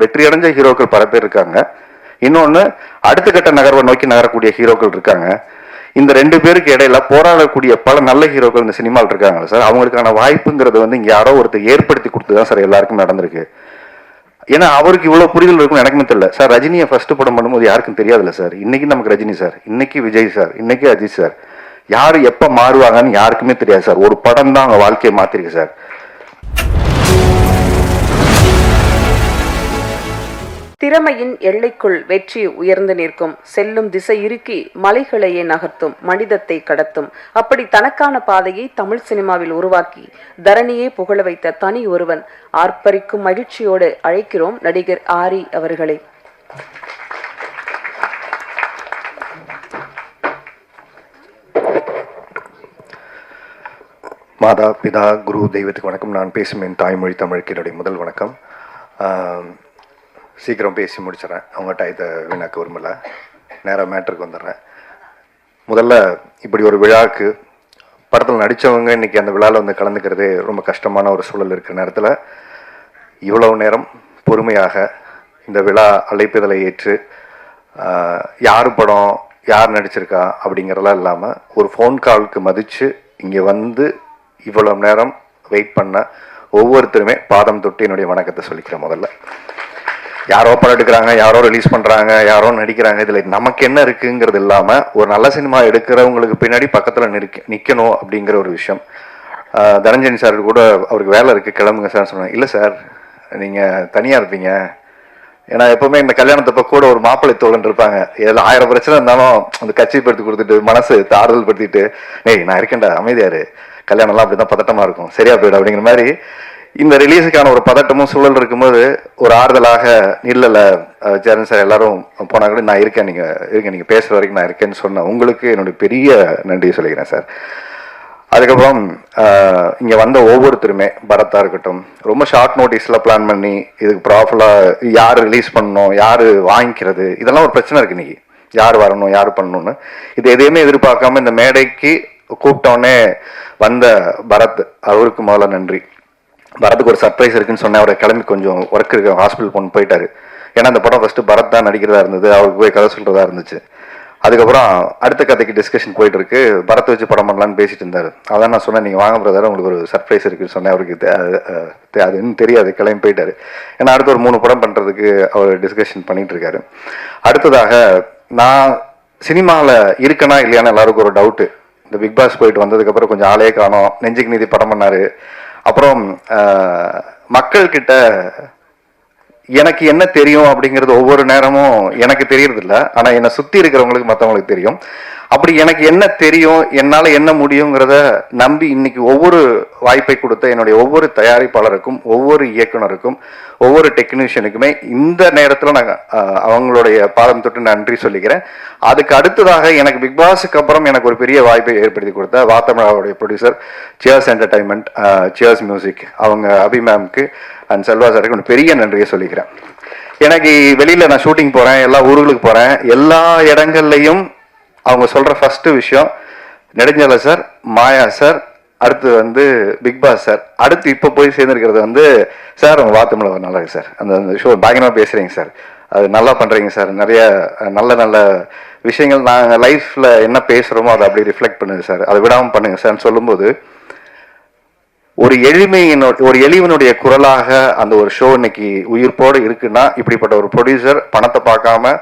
வெற்றி அடைஞ்ச ஹீரோக்கள் பல பேர் இருக்காங்க. இன்னொன்று அடுத்த கட்ட நகர்வை நோக்கி நகரக்கூடிய ஹீரோக்கள் இருக்காங்க. இந்த ரெண்டு பேருக்கு இடையில போராடக்கூடிய பல நல்ல ஹீரோக்கள் இந்த சினிமாவில் இருக்காங்க சார். அவங்களுக்கான வாய்ப்புங்கிறது வந்து இங்கே யாரோ ஒருத்தர் ஏற்படுத்தி கொடுத்துதான் சார் எல்லாருக்கும் நடந்திருக்கு. ஏன்னா அவருக்கு இவ்வளவு புரிதல் இருக்கும்னு எனக்குமே தெரியல சார். ரஜினியை ஃபர்ஸ்ட் படம் பண்ணும்போது யாருக்கும் தெரியாதுல்ல சார். இன்னைக்கு நமக்கு ரஜினி சார், இன்னைக்கு விஜய் சார், இன்னைக்கு அஜித் சார், யாரு எப்ப மாறுவாங்கன்னு யாருக்குமே தெரியாது சார். ஒரு படம் தான் அவங்க வாழ்க்கையை மாத்திருக்கு சார். திறமையின் எல்லைக்குள் வெற்றி உயர்ந்து நிற்கும், செல்லும் திசை இறுக்கி மலைகளையே நகர்த்தும், மனிதத்தை கடத்தும். அப்படி தனக்கான பாதையை தமிழ் சினிமாவில் உருவாக்கி தரணியே புகழ வைத்த தனி ஒருவன். ஆர்ப்பரிக்கும் மகிழ்ச்சியோடு அழைக்கிறோம் நடிகர் ஆரி அவர்களை. மாதா பிதா குரு தெய்வத்துக்கு வணக்கம். நான் பேசும் என் தாய்மொழி தமிழுக்கு என்னுடைய முதல் வணக்கம். சீக்கிரம் பேசி முடிச்சிடறேன், அவங்ககிட்ட இதை வீணாக்க விரும்பலை. நேராக மேட்டருக்கு வந்துடுறேன். முதல்ல இப்படி ஒரு விழாவுக்கு படத்தில் நடித்தவங்க இன்றைக்கி அந்த விழாவில் வந்து கலந்துக்கிறது ரொம்ப கஷ்டமான ஒரு சூழல் இருக்கிற நேரத்தில் இவ்வளவு நேரம் பொறுமையாக இந்த விழா அழைப்புதலை ஏற்று யார் படம் யார் நடிச்சிருக்கா அப்படிங்கிறதெல்லாம் இல்லாமல் ஒரு ஃபோன் காலுக்கு மதித்து இங்கே வந்து இவ்வளோ நேரம் வெயிட் பண்ண ஒவ்வொருத்தருமே பாதம் தொட்டு என்னுடைய வணக்கத்தை சொல்லிக்கிறேன். முதல்ல யாரோ படம் எடுக்கிறாங்க, யாரோ ரிலீஸ் பண்ணுறாங்க, யாரோ நடிக்கிறாங்க, இதில் நமக்கு என்ன இருக்குங்கிறது இல்லாமல் ஒரு நல்ல சினிமா எடுக்கிறவங்களுக்கு பின்னாடி பக்கத்தில் நிற்கணும் அப்படிங்கிற ஒரு விஷயம். தனஞ்சயன் சார் கூட அவருக்கு வேலை இருக்குது கிளம்புங்க சார் சொன்னாங்க. இல்லை சார், நீங்கள் தனியாக இருப்பீங்க. ஏன்னா எப்போவுமே இந்த கல்யாணத்தப்போ கூட ஒரு மாப்பிள்ளை தோழன் இருப்பாங்க. இதில் 1000 பிரச்சனை இருந்தாலும் அந்த கட்சி படுத்தி கொடுத்துட்டு மனசு ஆறுதல் படுத்திட்டு, ஏய் நான் இருக்கேன்டா அமைதியாரு, கல்யாணம்லாம் அப்படி தான் பதட்டமாக இருக்கும், சரியா போயிடும் அப்படிங்கிற மாதிரி இந்த ரிலீஸுக்கான ஒரு பதட்டமும் சூழல் இருக்கும்போது ஒரு ஆறுதலாக இல்லைல்ல ஜெரன் சார் எல்லாரும் போனா கூட நான் இருக்கேன், நீங்கள் பேசுகிற வரைக்கும் நான் இருக்கேன்னு சொன்னேன். உங்களுக்கு என்னுடைய பெரிய நன்றி சொல்லிக்கிறேன் சார். அதுக்கப்புறம் இங்கே வந்த ஒவ்வொருத்தருமே, பரத்தா இருக்கட்டும், ரொம்ப ஷார்ட் நோட்டீஸில் பிளான் பண்ணி இதுக்கு ப்ராப்பராக யார் ரிலீஸ் பண்ணணும், யார் வாங்கிக்கிறது, இதெல்லாம் ஒரு பிரச்சனை இருக்குது இன்றைக்கி. யார் வரணும் யார் பண்ணணும்னு இது எதையுமே எதிர்பார்க்காம இந்த மேடைக்கு கூப்பிட்டோன்னே வந்த பரத், அவருக்கு முதல்ல நன்றி. பரத்துக்கு ஒரு சர்ப்ரைஸ் இருக்குன்னு சொன்னேன். அவரை கிளம்பி கொஞ்சம் ஒர்க் இருக்கு, ஹாஸ்பிட்டல் போயிட்டாரு. ஏன்னா அந்த படம் ஃபர்ஸ்ட் பரத் தான் நடிக்கிறதா இருந்தது, அவருக்கு போய் கதை சொல்றதா இருந்துச்சு. அதுக்கப்புறம் அடுத்த கதைக்கு டிஸ்கஷன் போயிட்டு இருக்கு. பரத்தை வச்சு படம் பண்ணலான்னு பேசிட்டு இருந்தாரு. அதான் நான் சொன்னேன், நீங்கள் வாங்க பிரதர், உங்களுக்கு ஒரு சர்ப்ரைஸ் இருக்குன்னு சொன்னேன். அவருக்கு அது இன்னும் தெரியாது, கிளம்பி போயிட்டாரு. ஏன்னா அடுத்து ஒரு 3 படம் பண்ணுறதுக்கு அவர் டிஸ்கஷன் பண்ணிட்டு இருக்காரு. அடுத்ததாக நான் சினிமாவில் இருக்கனா இல்லையான்னு எல்லாருக்கும் ஒரு டவுட்டு. இந்த பிக் பாஸ் போயிட்டு வந்ததுக்கப்புறம் கொஞ்சம் ஆளே காணோம். நெஞ்சுக்கு நீதி படம் பண்ணாரு. அப்புறம் மக்கள்கிட்ட எனக்கு என்ன தெரியும் அப்படிங்கிறது ஒவ்வொரு நேரமும் எனக்கு தெரியறது இல்லை. ஆனால் என்னை சுற்றி இருக்கிறவங்களுக்கு மற்றவங்களுக்கு தெரியும். அப்படி எனக்கு என்ன தெரியும், என்னால் என்ன முடியுங்கிறத நம்பி இன்னைக்கு ஒவ்வொரு வாய்ப்பை கொடுத்த என்னுடைய ஒவ்வொரு தயாரிப்பாளருக்கும், ஒவ்வொரு இயக்குனருக்கும், ஒவ்வொரு டெக்னீஷியனுக்குமே இந்த நேரத்தில் நான் அவங்களுடைய பாதம் தொட்டு நன்றி சொல்லிக்கிறேன். அதுக்கு அடுத்ததாக எனக்கு பிக் பாஸுக்கு அப்புறம் எனக்கு ஒரு பெரிய வாய்ப்பை ஏற்படுத்தி கொடுத்த வாத்தமிழாவுடைய producer Cheers Entertainment, Cheers Music, அவங்க அபி மேம்க்கு அண்ட் செல்வா சாருக்கு ஒரு பெரிய நன்றியை சொல்லிக்கிறேன். எனக்கு வெளியில் நான் ஷூட்டிங் போகிறேன், எல்லா ஊர்களுக்கு போகிறேன், எல்லா இடங்கள்லையும் அவங்க சொல்கிற ஃபஸ்ட்டு விஷயம் நெடுஞ்செல்வா சார், மாயா சார், அடுத்து வந்து பிக் பாஸ் சார், அடுத்து இப்போ போய் சேர்ந்துருக்கிறது வந்து சார் உங்கள் வாத்தமிழ் நல்லா இருக்கு சார், அந்த ஷோ பயங்கரமாக பேசுகிறீங்க சார், அது நல்லா பண்ணுறீங்க சார், நிறைய நல்ல நல்ல விஷயங்கள் நாங்கள் லைஃப்பில் என்ன பேசுகிறோமோ அதை அப்படி ரிஃப்ளெக்ட் பண்ணுங்க சார், அதை விடாமல் பண்ணுங்க சார்ன்னு சொல்லும்போது ஒரு எளிவனுடைய குரலாக அந்த ஒரு ஷோ இன்னைக்கு உயிர்ப்போடு இருக்குன்னா இப்படிப்பட்ட ஒரு ப்ரொடியூசர் பணத்தை பார்க்காம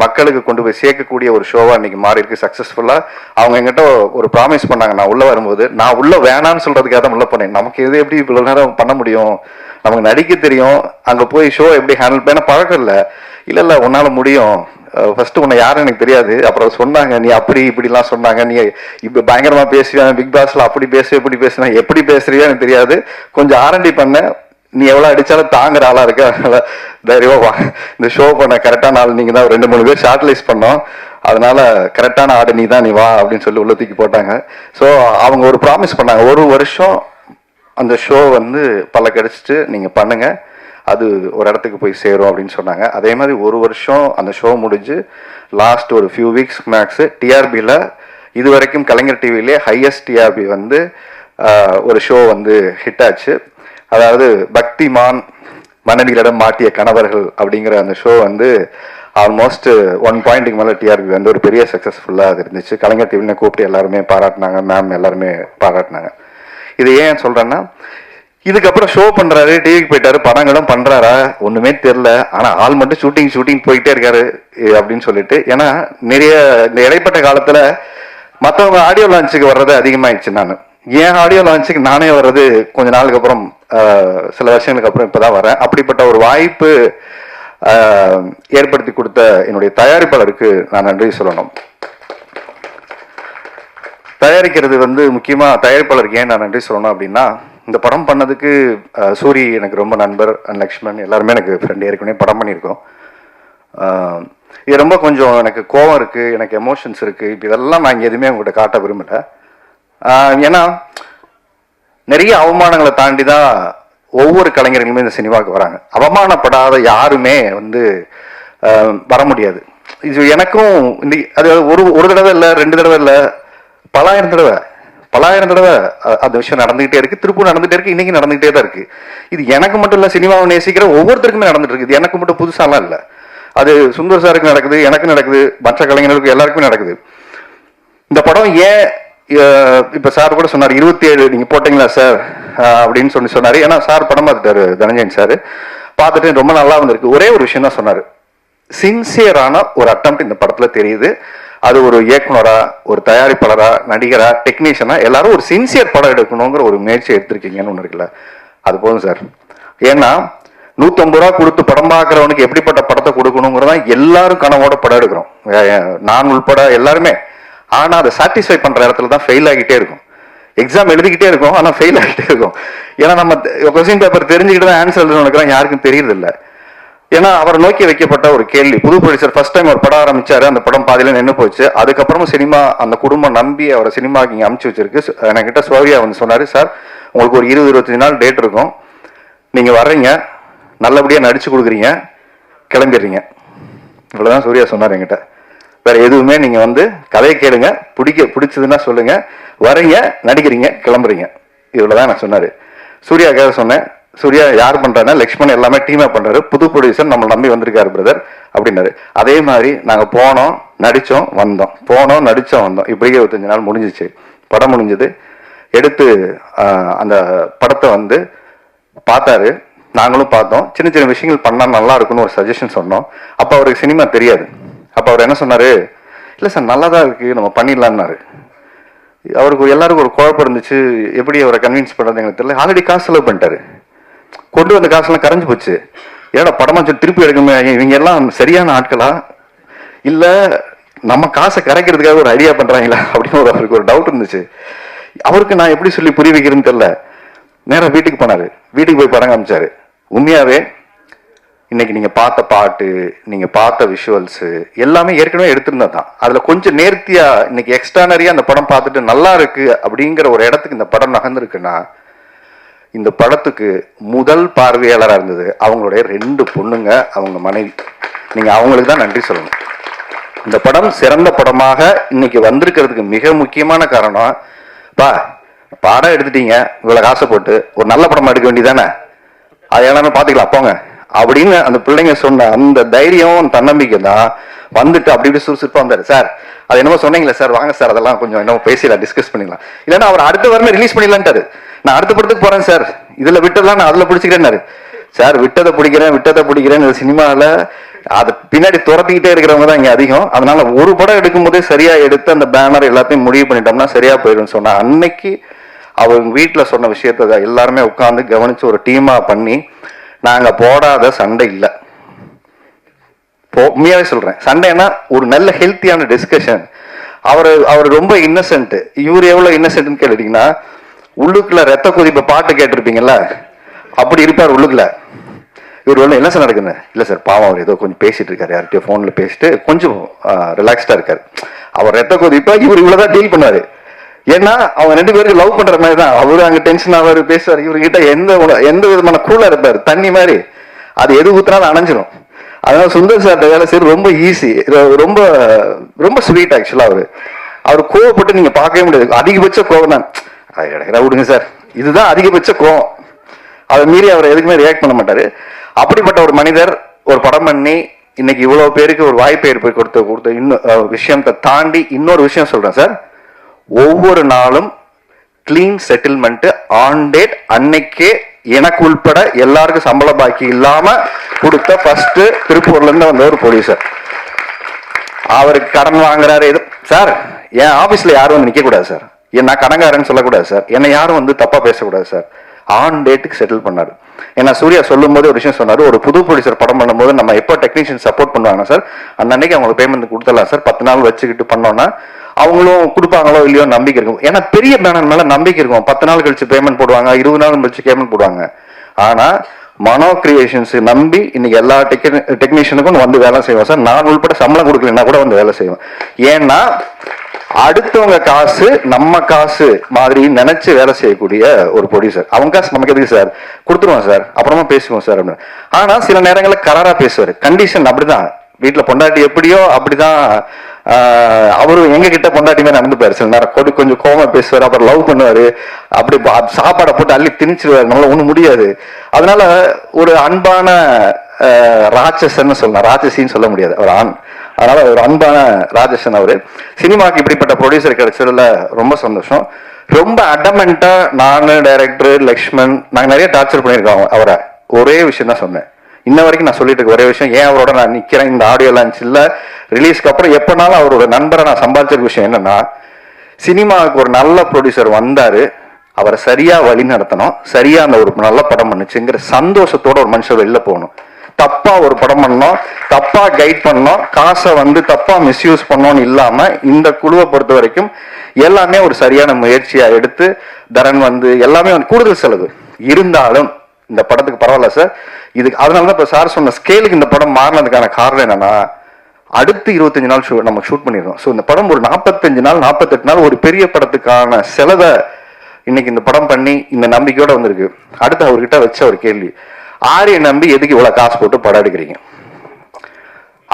மக்களுக்கு கொண்டு போய் சேர்க்கக்கூடிய ஒரு ஷோவா இன்னைக்கு மாறி இருக்கு சக்சஸ்ஃபுல்லா. அவங்க எங்கிட்ட ஒரு ப்ராமிஸ் பண்ணாங்க, நான் உள்ள வரும்போது, நான் உள்ள வேணான்னு சொல்றதுக்காக தான் உள்ள போனேன். நமக்கு எது எப்படி இவ்வளவு நேரம் பண்ண முடியும், நமக்கு நடிக்க தெரியும், அங்க போய் ஷோ எப்படி ஹேண்டில் பண்ண பழக்கம் இல்லை. இல்ல உன்னால முடியும், ஃபர்ஸ்ட் உன்னை யாரும் எனக்கு தெரியாது, அப்புறம் சொன்னாங்க நீ அப்படி இப்படிலாம் சொன்னாங்க, நீ இப்ப பயங்கரமா பேசுவேன் பிக் பாஸ்ல, அப்படி பேசுவேன் இப்படி பேசுவேன், எப்படி பேசுறியோ எனக்கு தெரியாது, கொஞ்சம் ஆரண்டி பண்ண, நீ எவ்வளவு அடிச்சாலும் தாங்குற ஆளா இருக்க, அதனால தைரியமா இந்த ஷோ பண்ண கரெக்டான ஆள் நீங்க தான். 2-3 பேர் ஷார்ட் லிஸ்ட் பண்ணோம், அதனால கரெக்டான ஆடு நீ தான், நீ வா அப்படின்னு சொல்லி உள்ள தூக்கி போட்டாங்க. ஸோ அவங்க ஒரு ப்ராமிஸ் பண்ணாங்க, 1 வருஷம் அந்த ஷோ வந்து பல கிடைச்சிட்டு நீங்க பண்ணுங்க, அது ஒரு இடத்துக்கு போய் சேரும் அப்படின்னு சொன்னாங்க. அதே மாதிரி 1 வருஷம் அந்த ஷோ முடிஞ்சு லாஸ்ட் ஒரு ஃபியூ வீக்ஸ் மேக்ஸ் டிஆர்பியில் இது வரைக்கும் கலைஞர் டிவிலே ஹையஸ்ட் டிஆர்பி வந்து ஒரு ஷோ வந்து ஹிட் ஆச்சு. அதாவது பக்திமான், மனைவிகளிடம் மாட்டிய கணவர்கள் அப்படிங்கிற அந்த ஷோ வந்து ஆல்மோஸ்ட் 1 பாயிண்ட்டுக்கு மேலே டிஆர்பி வந்து ஒரு பெரிய சக்ஸஸ்ஃபுல்லாக அது இருந்துச்சு. கலைஞர் டிவின்னு கூப்பிட்டு எல்லாருமே பாராட்டினாங்க, மேம் எல்லாருமே பாராட்டினாங்க. இது ஏன் சொல்கிறேன்னா, இதுக்கப்புறம் ஷோ பண்ணுறாரு, டிவிக்கு போயிட்டாரு, படங்களும் பண்ணுறாரா ஒன்றுமே தெரில. ஆனால் ஆள் மட்டும் ஷூட்டிங் போயிட்டே இருக்காரு அப்படின்னு சொல்லிட்டு. ஏன்னா நிறைய இந்த இடைப்பட்ட காலத்தில் மற்றவங்க ஆடியோ லான்ச்சுக்கு வர்றது அதிகமாகிடுச்சு. நான் ஏன் ஆடியோ லான்ச்சுக்கு நானே வர்றது கொஞ்ச நாளுக்கு அப்புறம், சில வருஷங்களுக்கு அப்புறம் இப்போ தான் வரேன். அப்படிப்பட்ட ஒரு வாய்ப்பு ஏற்படுத்தி கொடுத்த என்னுடைய தயாரிப்பாளருக்கு நான் நன்றி சொல்லணும். தயாரிக்கிறது வந்து முக்கியமாக தயாரிப்பாளருக்கு ஏன் நான் நன்றி சொல்லணும் அப்படின்னா, இந்த படம் பண்ணதுக்கு சூரி எனக்கு ரொம்ப நண்பர், லக்ஷ்மண் எல்லாருமே எனக்கு ஃப்ரெண்ட், ஏற்கனவே படம் பண்ணியிருக்கோம். இது ரொம்ப கொஞ்சம் எனக்கு கோவம் இருக்குது, எனக்கு எமோஷன்ஸ் இருக்குது. இப்போ இதெல்லாம் நான் இங்கே எதுவுமே உங்கள்கிட்ட காட்ட விரும்பலை. ஏன்னா நிறைய அவமானங்களை தாண்டி தான் ஒவ்வொரு கலைஞர்களுமே இந்த சினிமாவுக்கு வராங்க. அவமானப்படாத யாருமே வந்து வர முடியாது. இது எனக்கும் இந்த அது ஒரு தடவை இல்லை, 2 தடவை இல்லை, பலாயிரம் தடவை அந்த விஷயம் நடந்துகிட்டே இருக்கு, திருப்பூர் நடந்துகிட்டே இருக்கு, இன்னைக்கு நடந்துகிட்டே தான் இருக்கு. இது எனக்கு மட்டும் இல்லை, சினிமாவை நேசிக்கிற ஒவ்வொருத்தருக்குமே நடந்துட்டு இருக்கு. இது எனக்கு மட்டும் புதுசாலாம் இல்லை. அது சுந்தர் சாருக்கு நடக்குது, எனக்கு நடக்குது, மற்ற கலைஞர்களுக்கு எல்லாருக்குமே நடக்குது. இந்த படம் ஏன் இப்ப சார் கூட சொன்னார் 27 நீங்க போட்டீங்களா சார் அப்படின்னு சொன்னாரு. ஏன்னா சார் படம் பார்த்துட்டாரு, தனஞ்சயன் சார் பார்த்துட்டு ரொம்ப நல்லா வந்திருக்கு. ஒரே ஒரு விஷயம் தான் சொன்னாரு, சின்சியரான ஒரு அட்டெம்ப்ட் இந்த படத்துல தெரியுது. அது ஒரு இயக்குனரா, ஒரு தயாரிப்பாளரா, நடிகரா, டெக்னீஷியனா எல்லாரும் ஒரு சின்சியர் படம் எடுக்கணுங்கிற ஒரு முயற்சி எடுத்திருக்கீங்கன்னு ஒன்று இருக்குல்ல, அது போதும் சார். ஏன்னா 150 ரூபா கொடுத்து படம் பார்க்குறவனுக்கு எப்படிப்பட்ட படத்தை கொடுக்கணுங்கிறதா எல்லாரும் கனவோட படம் எடுக்கிறோம், நான் உள்பட எல்லாருமே. ஆனால் அதை சாட்டிஸ்ஃபை பண்ணுற இடத்துல தான் ஃபெயில் ஆகிட்டே இருக்கும். எக்ஸாம் எழுதிக்கிட்டே இருக்கும், ஆனால் ஃபெயில் ஆகிட்டே இருக்கும். ஏன்னா நம்ம கொஸ்டின் பேப்பர் தெரிஞ்சுக்கிட்டு தான் ஆன்சர் எழுதணும், யாருக்கும் தெரியறதில்லை. ஏன்னா அவரை நோக்கி வைக்கப்பட்ட ஒரு கேள்வி. புது ப்ரொடியூசர் ஃபர்ஸ்ட் டைம் ஒரு படம் ஆரம்பிச்சாரு, அந்த படம் பாதியில நின்று போச்சு. அதுக்கப்புறமும் சினிமா அந்த குடும்பம் நம்பி அவரை சினிமாவுக்கு இங்கே அமுச்சு வச்சிருக்கு. என்கிட்ட சோரியா வந்து சொன்னாரு, சார் உங்களுக்கு ஒரு 20-25 நாள் டேட் இருக்கும், நீங்க வர்றீங்க, நல்லபடியா நடிச்சு கொடுக்குறீங்க, கிளம்பிடுறீங்க. இவ்வளவுதான் சூர்யா சொன்னார் என்கிட்ட. வேற எதுவுமே நீங்க வந்து கதையை கேளுங்க, பிடிச்சதுன்னா சொல்லுங்க, வரீங்க, நடிக்கிறீங்க, கிளம்புறீங்க, இவ்வளவுதான் நான் சொன்னாரு. சூர்யாக்காக சொன்னேன். சூர்யா யார் பண்றாருன்னா லக்ஷ்மண் எல்லாமே டீமா பண்றாரு, புது ப்ரொடியூசர் நம்ம நம்பி வந்திருக்காரு பிரதர் அப்படின்னாரு. அதே மாதிரி நாங்க போனோம், நடிச்சோம், வந்தோம், போனோம், நடிச்சோம், வந்தோம். இப்படியே 25 நாள் முடிஞ்சிச்சு. படம் முடிஞ்சது. எடுத்து அந்த படத்தை வந்து பார்த்தாரு, நாங்களும் பார்த்தோம். சின்ன சின்ன விஷயங்கள் பண்ணா நல்லா இருக்குன்னு ஒரு சஜஷன் சொன்னோம். அப்ப அவருக்கு சினிமா தெரியாது. அப்ப அவர் என்ன சொன்னாரு, இல்ல சார் நல்லா தான் இருக்கு, நம்ம பண்ணிடலாம்னாரு. அவருக்கு எல்லாருக்கும் ஒரு குழப்பம் இருந்துச்சு, எப்படி அவரை கன்வின்ஸ் பண்றது எங்களுக்கு தெரியல. ஆல்ரெடி காசு செலவு பண்ணிட்டாரு, கொண்டு வந்த காசுலாம் கரைஞ்சு போச்சு. ஏன்னா படமா சொல்லி திருப்பி எடுக்கணுமே, இவங்க எல்லாம் சரியான ஆட்களா இல்ல நம்ம காசை கரைக்கிறதுக்காக ஒரு ஐடியா பண்றாங்களா அப்படின்னு அவருக்கு ஒரு டவுட் இருந்துச்சு. அவருக்கு நான் எப்படி சொல்லி புரிய வைக்கிறேன்னு தெரியல. நேரம் வீட்டுக்கு போனாரு, வீட்டுக்கு போய் படம் காமிச்சாரு. உண்மையாவே இன்னைக்கு நீங்க பார்த்த பாட்டு, நீங்க பார்த்த விஷுவல்ஸ் எல்லாமே ஏற்கனவே எடுத்திருந்தது தான். அதுல கொஞ்சம் நேர்த்தியா இன்னைக்கு எக்ஸ்டர்னரியா அந்த படம் பார்த்துட்டு நல்லா இருக்கு அப்படிங்கிற ஒரு இடத்துக்கு இந்த படம் நகர்ந்துருக்குன்னா, இந்த படத்துக்கு முதல் பார்வையாளராக இருந்தது அவங்களுடைய 2 பொண்ணுங்க, அவங்க மனைவி. நீங்க அவங்களுக்கு தான் நன்றி சொல்லணும். இந்த படம் சிறந்த படமாக இன்னைக்கு வந்திருக்கிறதுக்கு மிக முக்கியமான காரணம், படம் எடுத்துட்டீங்க, இவ்வளவு காசை போட்டு ஒரு நல்ல படமா எடுக்க வேண்டியதானே, அது எல்லாமே பாத்துக்கலாம் போங்க அப்படின்னு அந்த பிள்ளைங்க சொன்ன அந்த தைரியம், தன்னம்பிக்கை தான் வந்துட்டு அப்படி இப்படி சுறுசுறுப்பா வந்தாரு. சார் அது என்னமோ சொன்னீங்களே சார், வாங்க சார் அதெல்லாம் கொஞ்சம் என்னமோ பேசிடலாம், டிஸ்கஸ் பண்ணிடலாம். இல்லைன்னா அவர் அடுத்த வாரமே ரிலீஸ் பண்ணிடலான்ட்டாரு. நான் அடுத்த படத்துக்கு போறேன் சார், இதுல விட்டதெல்லாம் நான் அதுல பிடிச்சிக்கிறேன்னாரு. சார் விட்டதை பிடிக்கிறேன் சினிமாவில் அதை பின்னாடி துரத்திக்கிட்டே இருக்கிறவங்க தான் இங்க அதிகம். அதனால ஒரு படம் எடுக்கும் போதே சரியா எடுத்து அந்த பேனர் எல்லாத்தையும் முடிவு பண்ணிட்டோம்னா சரியா போயிடும் சொன்னா, அன்னைக்கு அவங்க வீட்டுல சொன்ன விஷயத்த எல்லாருமே உட்கார்ந்து கவனிச்சு ஒரு டீமா பண்ணி, நாங்க போடாத சண்டை இல்லை. உண்மையாவே சொல்றேன், சண்டைன்னா ஒரு நல்ல ஹெல்த்தியான டிஸ்கஷன். அவர் ரொம்ப இன்னசென்ட். இவர் எவ்வளவு இன்னசென்ட்னு கேட்டீங்கன்னா, உள்ளுக்குள்ள ரத்த கொதிப்ப பாட்டு கேட்டிருப்பீங்கல்ல, அப்படி இருப்பார் உள்ளுக்குள்ள. இவர் என்ன சார் நடக்குது, இல்ல சார் பாவம் அவர் ஏதோ கொஞ்சம் பேசிட்டு இருக்காரு, யார்கிட்டயோ போன்ல பேசிட்டு கொஞ்சம் ரிலாக்ஸ்டா இருக்காரு. அவர் ரத்த கொதிப்பா இவர் இவ்வளவுதான் டீல் பண்ணாரு. ஏன்னா அவங்க 2 பேருக்கு லவ் பண்ற மாதிரி தான். அவரு அங்க டென்ஷன் ஆவாரு, பேசுவார். இவர்கிட்ட எந்த விதமான கூலா இருப்பாரு, தண்ணி மாதிரி. அது எது ஊத்தினாலும் அணைஞ்சிரும். அதனால சுந்தர் சார் வேலை செய்ய ரொம்ப ஈஸி, ரொம்ப ரொம்ப ஸ்வீட். ஆக்சுவலா அவர் கோவப்பட்டு நீங்க பார்க்கவே முடியாது. அதிகபட்ச கோவம் தான், விடுங்க சார், இதுதான் அதிகபட்ச கோவம். அதை மீறி அவர் எதுக்குமே ரியாக்ட் பண்ண மாட்டாரு. அப்படிப்பட்ட ஒரு மனிதர் ஒரு படம் பண்ணி இன்னைக்கு இவ்வளவு பேருக்கு ஒரு வாய்ப்பை ஏற்படுத்தி கொடுத்த இன்னும் விஷயத்தை தாண்டி இன்னொரு விஷயம் சொல்றேன் சார். ஒவ்வொரு நாளும் கிளீன் செட்டில்மெண்ட் ஆன் டேட் அன்னைக்கே எனக்கு உள்பட எல்லாருக்கும் சம்பள பாக்கி இல்லாம கொடுத்த ஃபர்ஸ்ட் திருப்பூர்ல இருந்து வந்த ஒரு போலீஸர். அவருக்கு கடன் வாங்குறாரு எது சார், என் ஆபீஸ்ல யாரும் வந்து நிக்க கூடாது சார், நான் கடங்காரன்னு சொல்லக்கூடாது சார், என்னை யாரும் வந்து தப்பா பேசக்கூடாது சார். ஆன் டேட்டுக்கு செட்டில் பண்ணாரு. ஏன்னா சூர்யா சொல்லும் போது ஒரு விஷயம் சொன்னாரு, ஒரு புது ப்ரொடியூசர் படம் பண்ணும்போது நம்ம எப்போ டெக்னீஷியன் சப்போர்ட் பண்ணுவாங்க சார், அன்னைக்கு அவங்களுக்கு பேமெண்ட் கொடுத்துடலாம் சார், 10 நாள் வச்சுக்கிட்டு பண்ணோம்னா அவங்களும் கொடுப்பாங்களோ இல்லையோ நம்பிக்கை இருக்கும். ஏன்னா பெரிய பேனர் மேல நம்பிக்கை இருக்கும். 10 நாள் கழிச்சு பேமெண்ட் போடுவாங்க, 20 நாள் கழிச்சு பேமெண்ட் போடுவாங்க. ஆனா மனோ கிரியேஷன்ஸ் நம்பி இன்னைக்கு எல்லா டெக்னீஷியனுக்கும் வந்து வேலை செய்வோம் சார். நான் உள்பட சம்பளம் கொடுக்கலன்னா கூட வந்து வேலை செய்வோம். ஏன்னா அடுத்தவங்க காசு நம்ம காசு மாதிரி நினைச்சு வேலை செய்யக்கூடிய ஒரு ப்ரொடியூசர். அவங்க காசு நமக்கு எதுக்கு சார், கொடுத்துருவோம் சார், அப்புறமா பேசுவோம் சார் அப்படின்னு. ஆனா சில நேரங்களில் கராரா பேசுவார். கண்டிஷன் அப்படிதான், வீட்டுல பொண்டாட்டி எப்படியோ அப்படிதான் அவரு எங்க கிட்ட பொண்டாட்டி மாதிரி நடந்துப்பாரு. சில நேரம் கொஞ்சம் கோவமா பேசுவார், அப்புறம் லவ் பண்ணுவாரு, அப்படி சாப்பாடை போட்டு அள்ளி திணிச்சிருவாரு, நம்மளால ஒண்ணும் முடியாது. அதனால ஒரு அன்பான ராட்சசன்னு சொல்லலாம், ராட்சசின்னு சொல்ல முடியாது, ஒரு ஆண். அதனால ஒரு அன்பான ராஜேஷன் அவரு. சினிமாக்கு இப்படிப்பட்ட ப்ரொடியூசர் கிடைச்சதுல ரொம்ப சந்தோஷம். ரொம்ப அடமெண்டா நானு, டைரக்டர் லக்ஷ்மண், நாங்க நிறைய டார்ச்சர் பண்ணியிருக்கோம் அவரை. ஒரே விஷயம் தான் சொன்னேன், இன்ன வரைக்கும் நான் சொல்லிட்டு இருக்க ஒரே விஷயம், ஏன் அவரோட நான் நிக்கிறேன் இந்த ஆடியோ லான்ச் இல்ல ரிலீஸ்க்கு அப்புறம் எப்பனாலும் அவரோட நண்பரை நான் சம்பாதிச்சிருக்க விஷயம் என்னன்னா, சினிமாவுக்கு ஒரு நல்ல ப்ரொடியூசர் வந்தாரு, அவரை சரியா வழி நடத்தணும், சரியா அந்த ஒரு நல்ல படம் பண்ணுச்சுங்கிற சந்தோஷத்தோட ஒரு மனுஷன் வெளில போகணும். தப்பா ஒரு படம் பண்ணோம், தப்பா கைட் பண்ணோம், காசை வந்து தப்பா மிஸ்யூஸ் பண்ணோம்னு இல்லாம இந்த குழுவை பொறுத்த வரைக்கும் எல்லாமே ஒரு சரியான முயற்சியா எடுத்து தரன் வந்து எல்லாமே வந்து கூடுதல் செலவு இருந்தாலும் இந்த படத்துக்கு பரவாயில்ல சார். இதுக்கு அதனாலதான் இப்ப சார் சொன்ன ஸ்கேலுக்கு இந்த படம் மாறினதுக்கான காரணம் என்னன்னா, அடுத்து 25 நாள் நம்ம ஷூட் பண்ணிடுறோம். ஸோ இந்த படம் ஒரு 45 நாள் 48 நாள் ஒரு பெரிய படத்துக்கான செலவை இன்னைக்கு இந்த படம் பண்ணி இந்த நம்பிக்கையோட வந்திருக்கு. அடுத்து அவர்கிட்ட வச்ச ஒரு கேள்வி, ஆரிய நம்பி எதுக்கு இவ்வளவு காசு போட்டு படம் எடுக்கிறீங்க?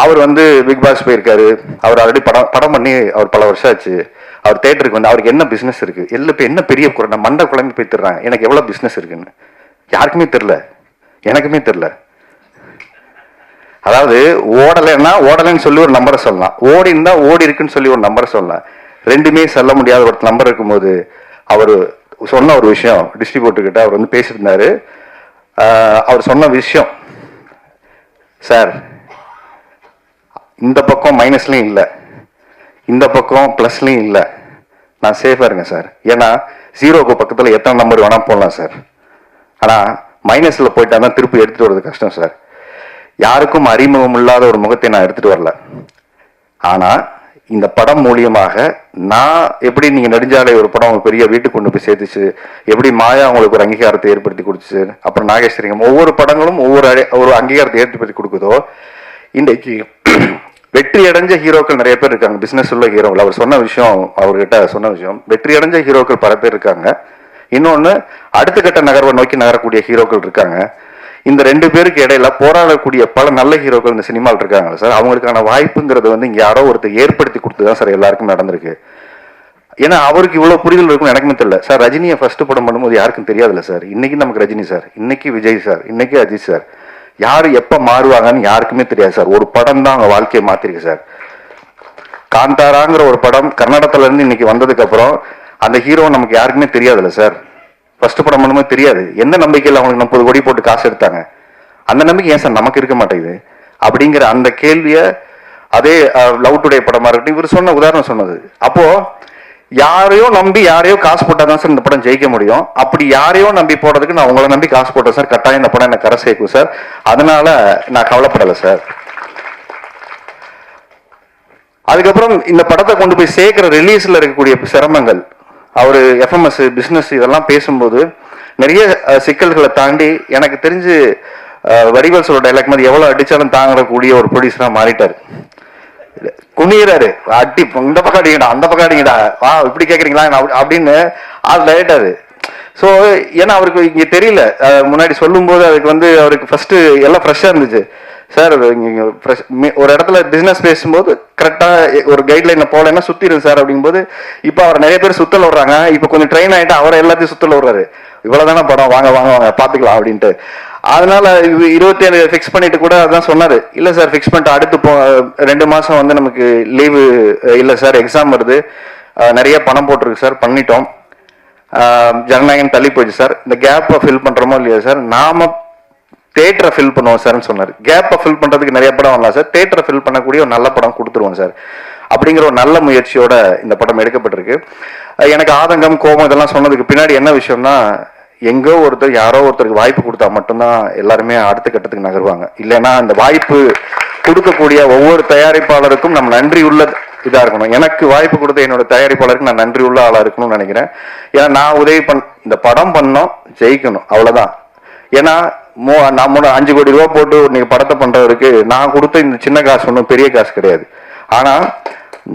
அவர் வந்து பிக் பாஸ் போயிருக்காரு, அவர் ஆல்ரெடி படம் பண்ணி அவர் பல வருஷம் ஆச்சு. அவர் தேட்டருக்கு வந்து அவருக்கு என்ன பிசினஸ் இருக்கு, என்ன பெரிய குறை, நான் மண்டை குழம்பு போய் தர்றாங்க, எனக்கு எவ்வளவு பிசினஸ் இருக்குன்னு யாருக்குமே தெரியல, எனக்குமே தெரியல. அதாவது ஓடலைன்னு சொல்லி ஒரு நம்பரை சொல்லலாம், ஓடி இருந்தா ஓடி இருக்குன்னு சொல்லி ஒரு நம்பரை சொல்லலாம். ரெண்டுமே சொல்ல முடியாத ஒரு நம்பர் இருக்கும்போது அவர் சொன்ன ஒரு விஷயம், டிஸ்ட்ரிபியூட்டர் கிட்ட அவர் வந்து பேசியிருந்தாரு. அவர் சொன்ன விஷயம், சார் இந்த பக்கம் மைனஸ்லயும் இல்லை, இந்த பக்கம் பிளஸ்லயும் இல்லை, நான் சேஃபா இருங்க சார். ஏன்னா ஜீரோக்கு பக்கத்துல எத்தனை நம்பர் வேணா போடலாம் சார், ஆனா மைனஸ்ல போயிட்டா தான் திருப்பி எடுத்துட்டு வர்றது கஷ்டம் சார். யாருக்கும் அறிமுகம் இல்லாத ஒரு முகத்தை நான் எடுத்துட்டு வரல. ஆனா இந்த படம் மூலியமாக நான் எப்படி நீங்க நெடுஞ்சாலை ஒரு படம் பெரிய வீட்டுக்கு கொண்டு போய் சேர்த்துச்சு, எப்படி மாயா உங்களுக்கு ஒரு அங்கீகாரத்தை ஏற்படுத்தி கொடுத்துச்சு, அப்புறம் நாகேஸ்வரிங்க ஒவ்வொரு படங்களும் ஒவ்வொரு அங்கீகாரத்தை ஏற்படுத்தி கொடுக்குதோ, இன்றைக்கு வெற்றி அடைஞ்ச ஹீரோக்கள் நிறைய பேர் இருக்காங்க, பிசினஸ் உள்ள ஹீரோக்கள். அவர் சொன்ன விஷயம், அவர்கிட்ட சொன்ன விஷயம், வெற்றி அடைஞ்ச ஹீரோக்கள் பல பேர் இருக்காங்க. இன்னொன்னு அடுத்த கட்ட நகர்வை நோக்கி நகரக்கூடிய ஹீரோக்கள் இருக்காங்க. இந்த 2 பேருக்கு இடையில போராடக்கூடிய பல நல்ல ஹீரோக்கள் இந்த சினிமாவில் இருக்காங்க சார். அவங்களுக்கான வாய்ப்புங்கிறது வந்து இங்க யாரோ ஒருத்தர் ஏற்படுத்தி கொடுத்துதான் சார் எல்லாருக்கும் நடந்திருக்கு. ஏன்னா அவருக்கு இவ்வளவு புரிதல் இருக்கும்னு எனக்குமே தெரியல சார். ரஜினியை ஃபர்ஸ்ட் படம் பண்ணும்போது யாருக்கும் தெரியாதுல்ல சார். இன்னைக்கு நமக்கு ரஜினி சார், இன்னைக்கு விஜய் சார், இன்னைக்கு அஜித் சார், யாரு எப்ப மாறுவாங்கன்னு யாருக்குமே தெரியாது சார். ஒரு படம் தான் அவங்க வாழ்க்கையை மாத்திருக்கு சார். காந்தாராங்கிற ஒரு படம் கர்நாடகத்துல இருந்து இன்னைக்கு வந்ததுக்கு அப்புறம் அந்த ஹீரோ நமக்கு யாருக்குமே தெரியாதுல்ல சார். ஃபர்ஸ்ட் படம் பண்ணும்போது தெரியாது. எந்த நம்பிக்கையில் அவங்களுக்கு 30 கோடி போட்டு காசு எடுத்தாங்க, அந்த நம்பிக்கை ஏன் சார் நமக்கு இருக்க மாட்டேங்குது அப்படிங்கிற அந்த கேள்வியை அதே லவ் டுடே படமா இருக்கட்டும் இவர் சொன்ன உதாரணம் சொன்னது. அப்போ யாரையோ நம்பி யாரையோ காசு போட்டாதான் சார் இந்த படம் ஜெயிக்க முடியும். அப்படி யாரையோ நம்பி போடுறதுக்கு நான் உங்களை நம்பி காசு போட்டேன் சார், கட்டாயம் இந்த படம் எனக்கு கரை சேர்க்கும் சார். அதனால நான் கவலைப்படலை சார். அதுக்கப்புறம் இந்த படத்தை கொண்டு போய் சேர்க்கிற ரிலீஸ்ல இருக்கக்கூடிய சிரமங்கள், அவரு எஃப்எம்எஸ் பிசினஸ் இதெல்லாம் பேசும்போது நிறைய சிக்கல்களை தாண்டி எனக்கு தெரிஞ்சு வடிவேல் சொல்ற டைலாக் மாதிரி எவ்வளவு அடிச்சாலும் தாங்கக்கூடிய ஒரு ப்ரொடியூசரா மாறிட்டாரு. குனியறாரு, அடி இந்த பக்கம் அடிங்கடா, அந்த பக்கம் அடிங்கடா, இப்படி கேக்குறீங்களா அப்படின்னு அது லேட்டாரு. ஸோ ஏன்னா அவருக்கு இங்க தெரியல, முன்னாடி சொல்லும் போது அதுக்கு வந்து அவருக்கு ஃபர்ஸ்ட் எல்லாம் ஃப்ரெஷ்ஷா இருந்துச்சு சார். ஒரு இடத்துல பிசினஸ் பேசும்போது கரெக்டா ஒரு கைட்லைன் போலன்னா சுத்திடும் சார் அப்படிங்கும்போது இப்ப அவர் நிறைய பேர் சுத்தல விடுறாங்க. இப்ப கொஞ்சம் ட்ரெயின் ஆயிட்டு அவரை எல்லாத்தையும் சுத்தல விடுறாரு. இவ்வளவுதானே படம், வாங்க வாங்க வாங்க பாத்துக்கலாம் அப்படின்ட்டு. அதனால 27 ஃபிக்ஸ் பண்ணிட்டு கூட அதான் சொன்னாரு, இல்ல சார் ஃபிக்ஸ் பண்ணிட்டு அடுத்து 2 மாசம் வந்து நமக்கு லீவு இல்ல சார், எக்ஸாம் வருது, நிறைய பணம் போட்டிருக்கு சார், பண்ணிட்டோம், ஜனநாயகம் தள்ளி போயிடுச்சு சார், இந்த கேப்பை ஃபில் பண்றோமோ இல்லையா சார், நாம தேட்டரை ஃபில் பண்ணுவோம் சார்னு சொன்னார். கேப்பை ஃபில் பண்றதுக்கு நிறைய படம் வரலாம் சார், தேட்டரை ஃபில் பண்ணக்கூடிய ஒரு நல்ல படம் கொடுத்துருவோம் சார் அப்படிங்கிற ஒரு நல்ல முயற்சியோட இந்த படம் எடுக்கப்பட்டிருக்கு. எனக்கு ஆதங்கம், கோபம் இதெல்லாம் சொன்னதுக்கு பின்னாடி என்ன விஷயம்னா, எங்கோ ஒருத்தர் யாரோ ஒருத்தருக்கு வாய்ப்பு கொடுத்தா மட்டும்தான் எல்லாருமே அடுத்த கட்டத்துக்கு நகருவாங்க. இல்லைன்னா அந்த வாய்ப்பு கொடுக்கக்கூடிய ஒவ்வொரு தயாரிப்பாளருக்கும் நம்ம நன்றி உள்ள இதா இருக்கணும். எனக்கு வாய்ப்பு கொடுத்த என்னோட தயாரிப்பாளருக்கு நான் நன்றி உள்ள ஆளா இருக்கணும்னு நினைக்கிறேன். ஏன்னா நான் உதவி இந்த படம் பண்ணோம், ஜெயிக்கணும், அவ்வளவுதான். ஏன்னா நம்ம 5 கோடி ரூபா போட்டு நீங்க படத்தை பண்றவருக்கு நான் கொடுத்த இந்த சின்ன காசு ஒன்றும் பெரிய காசு கிடையாது. ஆனா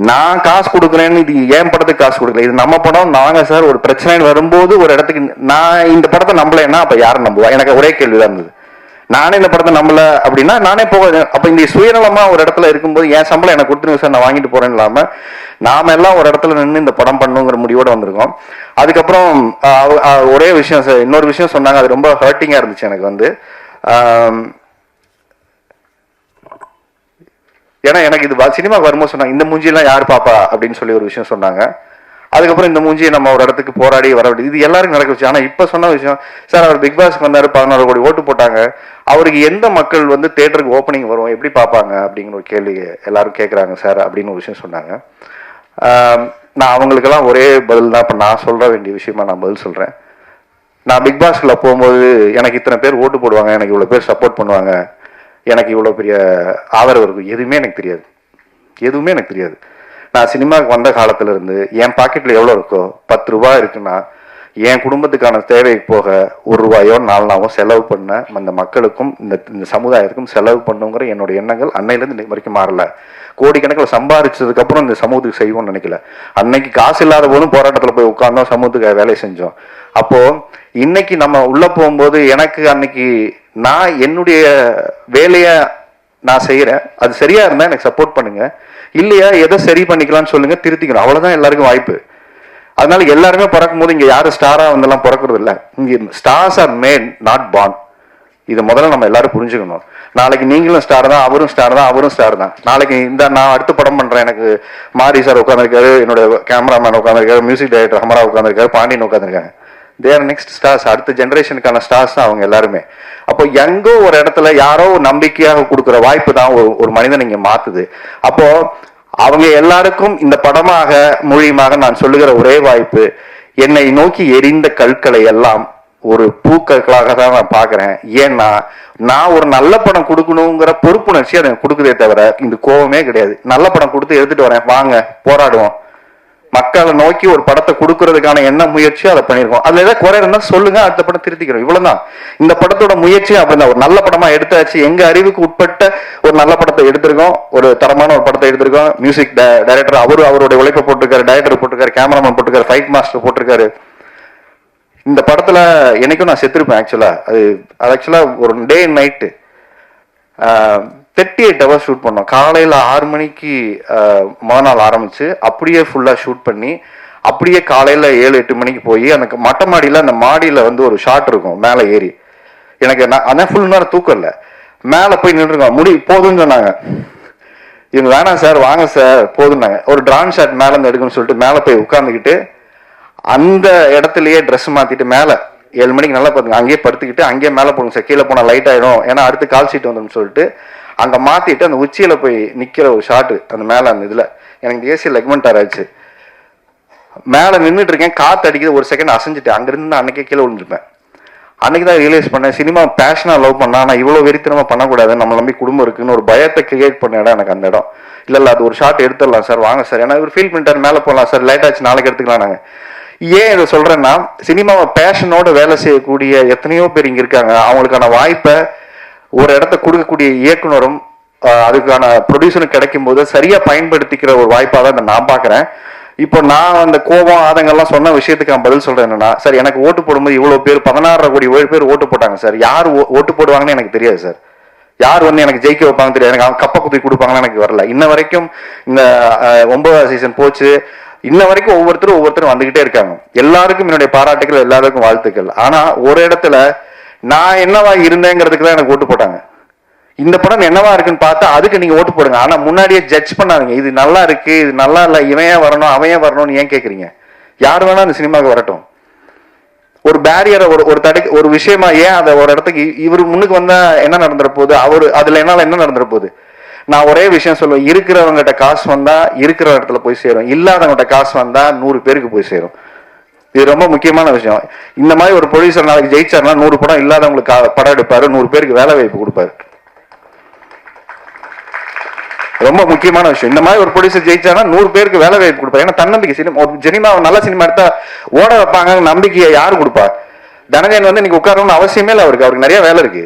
நான் காசு கொடுக்குறேன்னு, இது ஏன் படத்துக்கு காசு கொடுக்கல, இது நம்ம படம், நாங்க சார் ஒரு பிரச்சனை வரும்போது ஒரு இடத்துக்கு நான் இந்த படத்தை நம்பலைன்னா அப்ப யாரும் நம்புவா? எனக்கு ஒரே கேள்விதான் இருந்தது. நானே இந்த படத்தை நம்பல அப்படின்னா நானே போக, அப்ப இந்த சுயநலமா ஒரு இடத்துல இருக்கும்போது என் சம்பளம் எனக்கு கொடுத்துருங்க சார், நான் வாங்கிட்டு போறேன்னு இல்லாம நாம எல்லாம் ஒரு இடத்துல நின்று இந்த படம் பண்ணுங்கிற முடிவோட வந்திருக்கோம். அதுக்கப்புறம் ஒரே விஷயம் சார், இன்னொரு விஷயம் சொன்னாங்க, அது ரொம்ப ஹர்ட்டிங்கா இருந்துச்சு எனக்கு வந்து. ஏன்னா எனக்கு இது சினிமாவுக்கு வரும்போது சொன்னாங்க, இந்த மூஞ்சியெல்லாம் யார் பாப்பா அப்படின்னு சொல்லி ஒரு விஷயம் சொன்னாங்க. அதுக்கப்புறம் இந்த மூஞ்சியை நம்ம ஒரு இடத்துக்கு போராடி வர வேண்டியது, இது எல்லாருக்கும் நடக்க வச்சு. ஆனா இப்ப சொன்ன விஷயம் சார், அவர் பிக் பாஸ்க்கு வந்தாரு, 14 கோடி ஓட்டு போட்டாங்க, அவருக்கு எந்த மக்கள் வந்து தியேட்டருக்கு ஓப்பனிங் வரும், எப்படி பார்ப்பாங்க அப்படிங்கிற ஒரு கேள்வி எல்லாரும் கேட்குறாங்க சார் அப்படின்னு ஒரு விஷயம் சொன்னாங்க. நான் அவங்களுக்கெல்லாம் ஒரே பதில் தான் இப்போ நான் சொல்ல வேண்டிய விஷயமா நான் பதில் சொல்றேன். நான் பிக் பாஸ்க்குள்ள போகும்போது எனக்கு இத்தனை பேர் ஓட்டு போடுவாங்க, எனக்கு இவ்வளோ பேர் சப்போர்ட் பண்ணுவாங்க, எனக்கு இவ்வளோ பெரிய ஆதரவு இருக்கும், எதுவுமே எனக்கு தெரியாது. எதுவுமே எனக்கு தெரியாது. நான் சினிமாவுக்கு வந்த காலத்துல இருந்து என் பாக்கெட்ல எவ்வளோ இருக்கோ, 10 ரூபாய் இருக்குன்னா என் குடும்பத்துக்கான தேவைக்கு போக 1 ரூபாயோ 4 நாளோ செலவு பண்ண அந்த மக்களுக்கும் இந்த சமுதாயத்துக்கும் செலவு பண்ணுங்கிற என்னோட எண்ணங்கள் அன்னையிலேருந்து இன்னைக்கு வரைக்கும் மாறல. கோடிக்கணக்கில் சம்பாதிச்சதுக்கு அப்புறம் இந்த சமூகத்துக்கு செய்வோம்னு நினைக்கல. அன்னைக்கு காசு இல்லாத போதும் போராட்டத்தில் போய் உட்கார்ந்தோம், சமூகத்துக்கு வேலை செஞ்சோம். அப்போ இன்னைக்கு நம்ம உள்ள போகும்போது எனக்கு அன்னைக்கு நான் என்னுடைய வேலையை நான் செய்யறேன், அது சரியா இருந்தா எனக்கு சப்போர்ட் பண்ணுங்க, இல்லையா எதை சரி பண்ணிக்கலாம்னு சொல்லுங்க, திருத்திக்கணும், அவ்வளவுதான் எல்லாருக்கும் வாய்ப்பு. அதனால எல்லாருமே பிறக்கும் போது இங்க யாரும் ஸ்டாரா வந்தெல்லாம் பிறக்கிறது இல்லை. இங்க stars R mat, not born. இதை முதல்ல நம்ம எல்லாரும் புரிஞ்சுக்கணும். நாளைக்கு நீங்களும் ஸ்டார் தான், அவரும் ஸ்டார் தான், அவரும் ஸ்டார் தான். நாளைக்கு இந்த நான் அடுத்த படம் பண்றேன், எனக்கு மாரி சார் உட்காந்துருக்காரு, என்னோட கேமராமேன் உட்காந்துருக்காரு, மியூசிக் டைரக்டர் ஹமரா உட்காந்துருக்காரு, பாண்டியன் உட்காந்துருக்காங்க. தேர் நெக்ஸ்ட் ஸ்டார்ஸ், அடுத்த ஜெனரேஷனுக்கான ஸ்டார்ஸ் தான் அவங்க எல்லாருமே. அப்போ எங்கோ ஒரு இடத்துல யாரோ ஒரு நம்பிக்கையாக கொடுக்குற வாய்ப்பு தான் ஒரு மனிதன் இங்க மாத்துது. அப்போ அவங்க எல்லாருக்கும் இந்த படமாக மூலியமாக நான் சொல்லுகிற ஒரே வாய்ப்பு, என்னை நோக்கி எரிந்த கற்களை எல்லாம் ஒரு பூக்களாக தான் நான் பாக்குறேன். ஏன்னா நான் ஒரு நல்ல படம் கொடுக்கணுங்கிற பொறுப்புணர்ச்சி அதை கொடுக்குதே தவிர இந்த கோபமே கிடையாது. நல்ல படம் கொடுத்து எடுத்துட்டு வரேன், வாங்க போராடுவோம், மக்களை நோக்கி ஒரு படத்தை கொடுக்கறதுக்கான என்ன முயற்சியோ அதை பண்ணிருக்கோம். அதுல ஏதாவது குறை இருந்தா சொல்லுங்க, அடுத்த படம் திருத்திக்கிறோம், இவ்வளவுதான். இந்த படத்தோட முயற்சி அப்படிதான், ஒரு நல்ல படமா எடுத்தாச்சு, எங்க அறிவுக்கு உட்பட்ட ஒரு நல்ல படத்தை எடுத்திருக்கோம், ஒரு தரமான ஒரு படத்தை எடுத்திருக்கோம். மியூசிக் டைரக்டர் அவருடைய உழைப்பை போட்டிருக்காரு, டைரக்டர் போட்டிருக்காரு, கேமராமேன் போட்டிருக்காரு, ஃபைட் மாஸ்டர் போட்டிருக்காரு. இந்த படத்துல என்னைக்கும் நான் செத்துருப்பேன் ஆக்சுவலா. அது ஆக்சுவலா ஒரு day and night 38 hours shoot பண்ணோம். காலையில் 6 மணிக்கு முதல் நாள் ஆரம்பிச்சு அப்படியே ஃபுல்லாக ஷூட் பண்ணி அப்படியே காலையில் 7-8 மணிக்கு போய் அந்த மொட்டை மாடியில், அந்த மாடியில் வந்து ஒரு ஷாட் இருக்கும் மேலே ஏறி, எனக்கு அதான் ஃபுல் நேரம் தூக்கம் இல்லை, மேலே போய் நின்றுருக்கோம், போதும்னு சொன்னாங்க. இவங்க வேணாம் சார், வாங்க சார் போதும்னாங்க. ஒரு ட்ரான் ஷாட் மேலே இருந்து எடுக்கணும்னு சொல்லிட்டு மேலே போய் உட்காந்துக்கிட்டு அந்த இடத்துலயே ட்ரெஸ் மாற்றிட்டு மேலே 7 மணிக்கு நல்லா பார்த்துங்க, அங்கேயே படுத்துக்கிட்டு அங்கேயே மேலே போடுங்க சார், கீழே போனால் லைட் ஆகிடும், ஏன்னா அடுத்து கால் ஷீட் வந்துடும் சொல்லிட்டு அங்கே மாற்றிட்டு அந்த உச்சியில் போய் நிற்கிற ஒரு ஷாட்டு அந்த மேலே. அந்த இதில் எனக்கு ஏசி லெக்மெண்ட் ஆச்சு, மேலே நின்றுட்டு இருக்கேன், காற்று அடிக்குது, ஒரு செகண்ட் அசைஞ்சிட்டு அங்கேருந்து அன்னைக்கே கீழே விழுந்துருப்பேன். அன்னைக்கு தான் ரியலைஸ் பண்ணேன், சினிமா பேஷனாக லவ் பண்ணா நான் இவ்வளோ வெறித்தனமாக பண்ணக்கூடாது, நம்ம நம்பி குடும்பம் இருக்குன்னு ஒரு பயத்தை கிரியேட் பண்ண இடம் எனக்கு அந்த இடம். இல்லை அது ஒரு ஷாட் எடுத்துடலாம் சார், வாங்க சார், ஏன்னா இவர் ஃபீல் பண்ணிட்டார், மேலே போகலாம் சார், லேட் ஆச்சு நாளைக்கு எடுத்துக்கலாம். நாங்கள் ஏன் இதை சொல்றேன்னா, சினிமாவை பேஷனோட வேலை செய்யக்கூடிய எத்தனையோ பேர் இங்கே இருக்காங்க, அவங்களுக்கான வாய்ப்பை ஒரு இடத்த கொடுக்கக்கூடிய இயக்குனரும் அதுக்கான ப்ரொடியூசரும் கிடைக்கும் போது சரியா பயன்படுத்திக்கிற ஒரு வாய்ப்பாக தான் நான் பார்க்குறேன். இப்போ நான் அந்த கோபம் ஆதங்கள்லாம் சொன்ன விஷயத்துக்கு நான் பதில் சொல்றேன் என்னன்னா, சார் எனக்கு ஓட்டு போடும்போது இவ்வளோ பேர் 16 கோடி பேர் ஓட்டு போட்டாங்க சார், யார் ஓட்டு போடுவாங்கன்னு எனக்கு தெரியாது சார், யார் வந்து எனக்கு ஜெயிக்க வைப்பாங்க தெரியாது, எனக்கு அவங்க கப்பை குத்தி கொடுப்பாங்கன்னு எனக்கு வரல. இன்ன வரைக்கும் இந்த 9வது சீசன் போச்சு, இன்ன வரைக்கும் ஒவ்வொருத்தரும் வந்துகிட்டே இருக்காங்க. எல்லாருக்கும் என்னுடைய பாராட்டுகள், எல்லாருக்கும் வாழ்த்துக்கள். ஆனா ஒரு இடத்துல நான் என்னவா இருந்தேங்கிறதுக்கு தான் எனக்கு ஓட்டு போட்டாங்க. இந்த படம் என்னவா இருக்குன்னு பார்த்தா அதுக்கு நீங்க ஓட்டு போடுங்க. ஆனா முன்னாடியே ஜட்ஜ் பண்ணாதீங்க. இது நல்லா இருக்கு, இது நல்லா இல்லை, இவன் ஏன் வரணும், அவன் ஏன் வரணும்னு ஏன் கேட்குறீங்க? யார் வேணா அந்த சினிமாவுக்கு வரட்டும். ஒரு பேரியரை ஒரு தடை ஒரு விஷயமா ஏன் அதை ஒரு இடத்துக்கு இவர் முன்னுக்கு வந்தா என்ன நடந்துற போகுது, அவரு அதுல என்னால என்ன நடந்துற போகுது? நான் ஒரே விஷயம் சொல்லுவேன், இருக்கிறவங்ககிட்ட காசு வந்தா இருக்கிற இடத்துல போய் சேரும், இல்லாதவங்ககிட்ட காசு வந்தா 100 பேருக்கு போய் சேரும். இது ரொம்ப முக்கியமான விஷயம். இந்த மாதிரி ஒரு ப்ரொடியூசர் நாளைக்கு ஜெயிச்சாருன்னா 100 படம் இல்லாதவங்களுக்கு படம் எடுப்பாரு, 100 பேருக்கு வேலை வாய்ப்பு கொடுப்பாரு. ரொம்ப முக்கியமான விஷயம். இந்த மாதிரி ஒரு ப்ரொடியூசர் ஜெயிச்சாருன்னா 100 பேருக்கு வேலை வாய்ப்பு கொடுப்பாரு. ஏன்னா தன்னம்பிக்கை சினிமா நல்ல சினிமா எடுத்தா ஓட வைப்பாங்க, நம்பிக்கையை யாரு கொடுப்பா? தனஞ்சயன் வந்து இன்னைக்கு உட்காரணும்னு அவசியமே இல்லை. அவருக்கு நிறைய வேலை இருக்கு.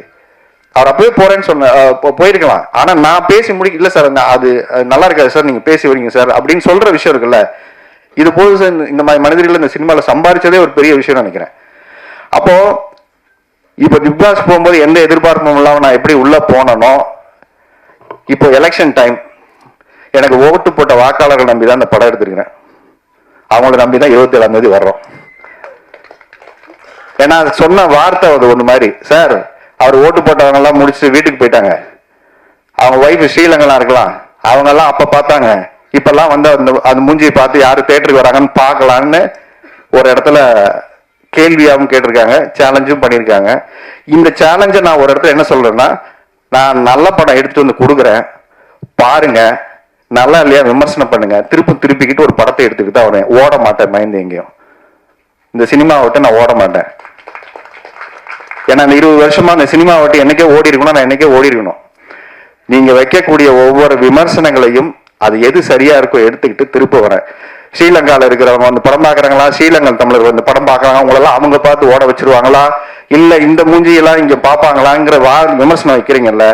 அவர் அப்பவே போறேன்னு சொன்ன போயிருக்கலாம். ஆனா நான் பேசி முடிக்க இல்ல சார், அது நல்லா இருக்காது சார், நீங்க பேசி வரீங்க சார் அப்படின்னு சொல்ற விஷயம் இருக்குல்ல, இது போது சார். இந்த மாதிரி மனிதர்கள் இந்த சினிமால சம்பாதிச்சதே ஒரு பெரிய விஷயம் நினைக்கிறேன். அப்போ இப்ப பிக் பாஸ் போகும்போது எந்த எதிர்பார்ப்பும் இல்லாம நான் எப்படி உள்ள போனனோ, இப்போ எலெக்ஷன் டைம் எனக்கு ஓட்டு போட்ட வாக்காளர்கள் நம்பி தான் இந்த படம் எடுத்திருக்கிறேன். அவங்கள நம்பி தான் 27ஆம் தேதி வர்றோம். ஏன்னா சொன்ன வார்த்தை அது ஒண்ணு மாதிரி, சார் அவர் ஓட்டு போட்டவங்க எல்லாம் முடிச்சுட்டு வீட்டுக்கு போயிட்டாங்க, அவங்க ஒய்ஃப் ஸ்ரீலங்கெல்லாம் இருக்கலாம், அவங்க எல்லாம் அப்ப பார்த்தாங்க, இப்பெல்லாம் வந்து அந்த மூஞ்சியை பார்த்து யாரு தேட்டருக்கு வராங்கன்னு பார்க்கலான்னு ஒரு இடத்துல கேள்வியாகவும் கேட்டிருக்காங்க, சேலஞ்சும் பண்ணியிருக்காங்க. இந்த சேலஞ்சை நான் ஒரு இடத்துல என்ன சொல்றேன்னா, நான் நல்ல படம் எடுத்துட்டு வந்து கொடுக்குறேன், பாருங்க, நல்லா இல்லையா விமர்சனம் பண்ணுங்க, திருப்பிக்கிட்டு ஒரு படத்தை எடுத்துக்கிட்டு தான் வரேன். ஓட மாட்டேன் மைண்ட் எங்கேயும். இந்த சினிமாவை விட்டு நான் ஓட மாட்டேன். ஏன்னா இந்த 20 வருஷமா இந்த சினிமாவை விட்டு என்னைக்கே ஓடி இருக்கணும், நான் என்னைக்கே ஓடி இருக்கணும். நீங்க வைக்கக்கூடிய ஒவ்வொரு விமர்சனங்களையும் அது எது சரியா இருக்கோ எடுத்துக்கிட்டு திருப்ப வரேன். ஸ்ரீலங்கால இருக்கிறவங்க வந்து படம் பாக்குறாங்களா, ஸ்ரீலங்கன் தமிழர் வந்து படம் பாக்குறாங்க, அவங்களெல்லாம் அவங்க பார்த்து ஓட வச்சிருவாங்களா, இல்ல இந்த மூஞ்சியெல்லாம் இங்க பாப்பாங்களாங்கிற விமர்சனம் வைக்கிறீங்கல்ல,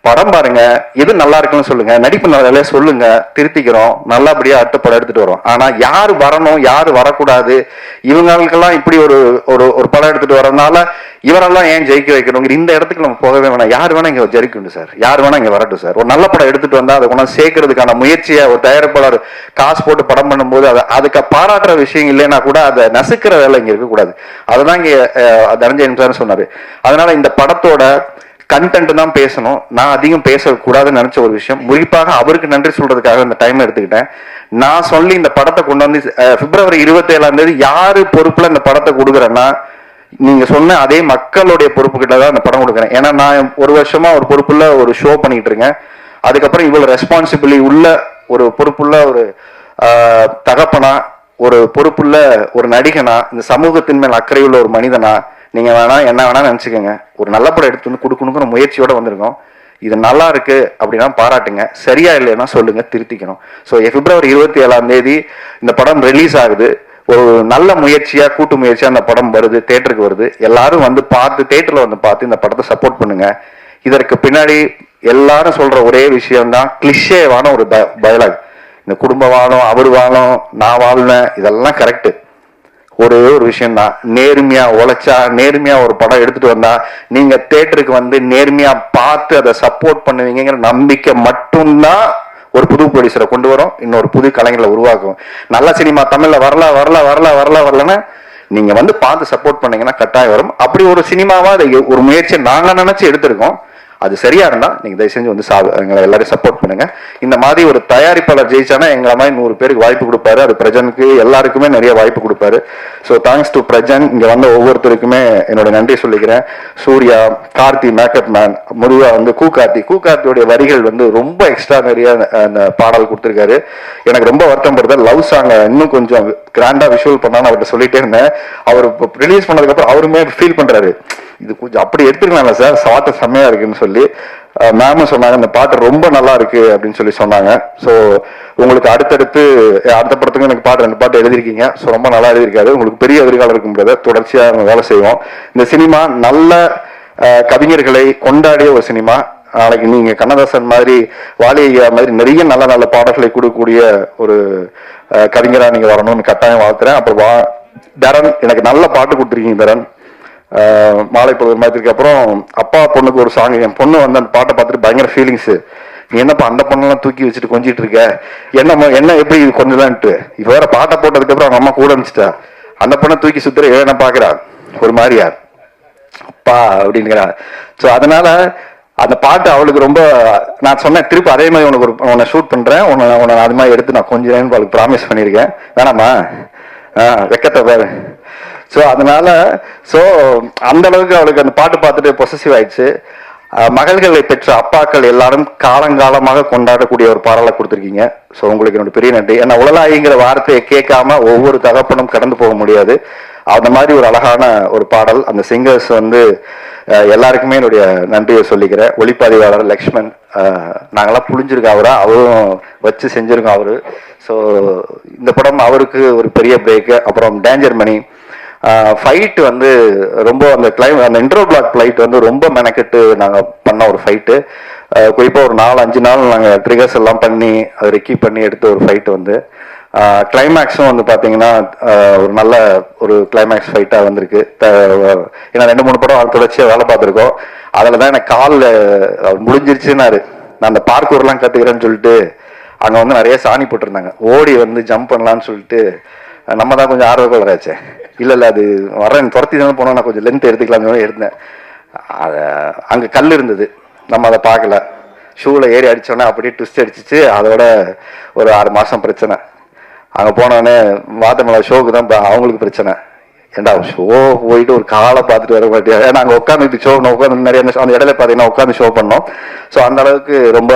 படம் பாருங்க, எது நல்லா இருக்குன்னு சொல்லுங்க, நடிப்பு நல்லா சொல்லுங்க, திருத்திக்கிறோம், நல்லபடியா அடுத்த படம் எடுத்துட்டு வரோம். ஆனா யாரு வரணும் யாரு வரக்கூடாது, இவங்களுக்கெல்லாம் இப்படி ஒரு ஒரு படம் எடுத்துட்டு வரதுனால இவரெல்லாம் ஏன் ஜெயிக்க வைக்கணும், இந்த இடத்துக்கு நம்ம போகவே வேணாம். யார் வேணா இங்க ஜெயிக்கணும் சார், யார் வேணா இங்க வரட்டும் சார். ஒரு நல்ல படம் எடுத்துட்டு வந்தா அதை கொண்டாந்து சேர்க்கறதுக்கான முயற்சியை ஒரு தயாரிப்பாளர் காசு போட்டு படம் பண்ணும்போது அதுக்கு பாராட்டுற விஷயம் இல்லைன்னா கூட அதை நசுக்கிற வேலை இங்க இருக்கக்கூடாது. அதுதான் இங்க தனஞ்சயன் சார் சொன்னாரு. அதனால இந்த படத்தோட கண்டென்ட் தான் பேசணும், நான் அதிகம் பேசக்கூடாதுன்னு நினைச்ச ஒரு விஷயம். குறிப்பாக அவருக்கு நன்றி சொல்றதுக்காக இந்த டைம் எடுத்துக்கிட்டேன். நான் சொல்லி இந்த படத்தை கொண்டு வந்து பிப்ரவரி 27ஆம் தேதி யாரு பொறுப்புல இந்த படத்தை கொடுக்குறேன்னா, நீங்க சொன்ன அதே மக்களுடைய பொறுப்பு கிட்ட தான் இந்த படம் கொடுக்குறேன். ஏன்னா நான் ஒரு வருஷமா ஒரு பொறுப்புள்ள ஒரு ஷோ பண்ணிட்டு இருக்கேன். அதுக்கப்புறம் இவ்வளவு ரெஸ்பான்சிபிலிட்டி உள்ள ஒரு பொறுப்புள்ள ஒரு தகப்பனா, ஒரு பொறுப்புள்ள ஒரு நடிகனா, இந்த சமூகத்தின் மேல் அக்கறையுள்ள ஒரு மனிதனா, நீங்க வேணா என்ன வேணா நினைச்சுக்கோங்க, ஒரு நல்ல படம் எடுத்து வந்து கொடுக்கணுங்கிற முயற்சியோட வந்திருக்கோம். இது நல்லா இருக்கு அப்படின்னா பாராட்டுங்க, சரியா இல்லைன்னா சொல்லுங்க, திருத்திக்கணும். ஸோ பிப்ரவரி 27ஆம் தேதி இந்த படம் ரிலீஸ் ஆகுது. ஒரு நல்ல முயற்சியா, கூட்டு முயற்சியா அந்த படம் வருது, தேட்டருக்கு வருது. எல்லாரும் வந்து பார்த்து, தேட்டர்ல வந்து பார்த்து இந்த படத்தை சப்போர்ட் பண்ணுங்க. இதற்கு பின்னாடி எல்லாரும் சொல்ற ஒரே விஷயம் தான், கிளிஷேவான ஒரு டயலாக். இந்த குடும்ப வாழும், அவர் வாழும், நான் வாழ்னேன், இதெல்லாம் கரெக்ட். ஒரே ஒரு விஷயம் தான், நேர்மையா உழைச்சா, நேர்மையா ஒரு படம் எடுத்துட்டு வந்தா, நீங்க தேட்டருக்கு வந்து நேர்மையா பார்த்து அதை சப்போர்ட் பண்ணுவீங்கிற நம்பிக்கை மட்டும்தான் ஒரு புது ப்ரொடியூசரை கொண்டு வரும், இன்னொரு புது கலைஞர்களை உருவாக்கும். நல்ல சினிமா தமிழ்ல வரலன்னா நீங்க வந்து பார்த்து சப்போர்ட் பண்ணீங்கன்னா கட்டாயம் வரும். அப்படி ஒரு சினிமாவா அதை ஒரு முயற்சியை நாங்க நினைச்சு எடுத்திருக்கோம். அது சரியா இருந்தா நீங்க தயவு செஞ்சு வந்து எங்களை எல்லாரும் சப்போர்ட் பண்ணுங்க. இந்த மாதிரி ஒரு தயாரிப்பாளர் ஜெயிச்சானா எங்களை மாதிரி 100 பேருக்கு வாய்ப்பு கொடுப்பாரு. அது பிரஜனுக்கு எல்லாருக்குமே நிறைய வாய்ப்பு கொடுப்பாரு. So thanks to Prajan. இங்க வந்த ஒவ்வொருத்தருக்குமே என்னோட நன்றி சொல்லிக்கிறேன். சூர்யா, கார்த்தி, மேக்கப் மேன், முருகா வந்து கூகார்த்தியோடைய வரிகள் வந்து ரொம்ப எக்ஸ்ட்ரா நிறைய அந்த பாடல் கொடுத்துருக்காரு. எனக்கு ரொம்ப வருத்தம் படுது. லவ் சாங் இன்னும் கொஞ்சம் கிராண்டா விஷுவல் பண்ணான்னு அவர்கிட்ட சொல்லிட்டே இருந்தேன். அவர் ரிலீஸ் பண்ணதுக்கு அப்புறம் அவருமே ஃபீல் பண்றாரு, இது கொஞ்சம் அப்படி எடுத்துக்கலாம்ல சார், சாட்ட செம்மையா இருக்குன்னு சொல்லி மேமும் சொன்னாங்க. இந்த பாட்டு ரொம்ப நல்லா இருக்கு அப்படின்னு சொல்லி சொன்னாங்க. ஸோ உங்களுக்கு அடுத்த படத்துக்கும் எனக்கு 2 பாட்டு எழுதிருக்கீங்க. ஸோ ரொம்ப நல்லா எழுதியிருக்காரு. உங்களுக்கு பெரிய எதிர்காலம் இருக்க முடியாது, தொடர்ச்சியா நம்ம வேலை செய்வோம். இந்த சினிமா நல்ல கவிஞர்களை கொண்டாடிய ஒரு சினிமா. நாளைக்கு நீங்க கண்ணதாசன் மாதிரி, வாலியா மாதிரி நிறைய நல்ல நல்ல பாடல்களை கொடுக்கக்கூடிய ஒரு கவிஞரா நீங்க வரணும்னு கட்டாயம் வாழ்த்துறேன். அப்புறம் தரன், எனக்கு நல்ல பாட்டு கொடுத்துருக்கீங்க தரன். மாலை பொழுது மாதத்துக்கு அப்புறம் அப்பா பொண்ணுக்கு ஒரு சாங், என் பொண்ணு வந்து அந்த பாட்டை பார்த்துட்டு பயங்கர ஃபீலிங்ஸ். நீ என்னப்பா அந்த பொண்ணெல்லாம் தூக்கி வச்சுட்டு கொஞ்சிட்டு இருக்க, என்ன எப்படி இது கொஞ்சலான்ட்டு. இப்ப வேற பாட்டை போட்டதுக்கு அப்புறம் அவங்க அம்மா கூட அனுப்பிச்சிட்டா, அந்த பொண்ணை தூக்கி சுத்துற என்ன பாக்குறா ஒரு மாதிரியா. அப்பா அப்படிங்கிறா. ஸோ அதனால அந்த பாட்டு அவளுக்கு ரொம்ப, நான் சொன்னேன் திருப்பி அதே மாதிரி உனக்கு உன்னை ஷூட் பண்றேன், உன்னை அது மாதிரி எடுத்து நான் கொஞ்ச நேரம் அவளுக்கு ப்ராமிஸ் பண்ணியிருக்கேன். வேணாமா? வெக்கத்தை பாரு. ஸோ அதனால அந்த அளவுக்கு அவளுக்கு அந்த பாட்டு பார்த்துட்டு பொசசிவ் ஆயிடுச்சு. மகள்களை பெற்ற அப்பாக்கள் எல்லாரும் காலங்காலமாக கொண்டாடக்கூடிய ஒரு பாடலை கொடுத்துருக்கீங்க. ஸோ உங்களுக்கு என்னோட பெரிய நன்றி. ஏன்னா உலகாயிங்கிற வார்த்தையை கேட்காம ஒவ்வொரு தகப்பனும் கடந்து போக முடியாது. அந்த மாதிரி ஒரு அழகான ஒரு பாடல். அந்த சிங்கர்ஸ் எல்லாருக்குமே என்னுடைய நன்றியை சொல்லிக்கிறேன். ஒளிப்பதிவாளர் லக்ஷ்மண், நாங்களாம் புளிஞ்சிருக்கோம் அவரா, அவரும் வச்சு செஞ்சிருக்கோம் அவரு. ஸோ இந்த படம் அவருக்கு ஒரு பெரிய பிரேக்கு. அப்புறம் டேஞ்சர் மணி ஃபைட் ரொம்ப அந்த இன்ட்ரோ பிளாக் ஃபைட் ரொம்ப மெனக்கெட்டு நாங்கள் பண்ண ஒரு ஃபைட்டு. குறிப்பாக ஒரு 4-5 நாள் நாங்கள் ட்ரிகர்ஸ் எல்லாம் பண்ணி அதை ரெக்கி பண்ணி எடுத்த ஒரு ஃபைட்டு கிளைமேக்ஸும் பார்த்தீங்கன்னா ஒரு நல்ல ஒரு கிளைமேக்ஸ் ஃபைட்டாக வந்திருக்கு. ஏன்னா 2-3 படம் தொடர்ச்சியாக வேலை பார்த்துருக்கோம். அதில் தான் எனக்கு காலில் முடிஞ்சிருச்சுன்னாரு. நான் அந்த பார்க்கூர்லாம் கற்றுக்கிறேன்னு சொல்லிட்டு அங்கே நிறைய சாணி போட்டிருந்தாங்க. ஓடி ஜம்ப் பண்ணலான்னு சொல்லிட்டு நம்ம தான் கொஞ்சம் ஆர்வக்கோளராச்சே. இல்லை அது வரேன் துரத்தி தானே போனோம், நான் கொஞ்சம் லென்த் எடுத்துக்கலாம்னு எடுத்தேன். அதை அங்கே கல் இருந்தது, நம்ம அதை பார்க்கல. ஷூவில் ஏறி அடித்தோன்னே அப்படியே ட்விஸ்ட் அடிச்சிச்சு. அதோட ஒரு 6 மாதம் பிரச்சனை. அங்கே போனோடனே வாத்தமலை ஷோக்கு தான் அவங்களுக்கு பிரச்சனை. ஏண்டா ஷோ போயிட்டு ஒரு காலை பார்த்துட்டு வர மாட்டியா? ஏன்னா அங்கே உட்காந்துட்டு ஷோ உட்காந்து நிறைய அந்த இடையில பார்த்தீங்கன்னா உட்காந்து ஷோ பண்ணோம். ஸோ அந்த அளவுக்கு ரொம்ப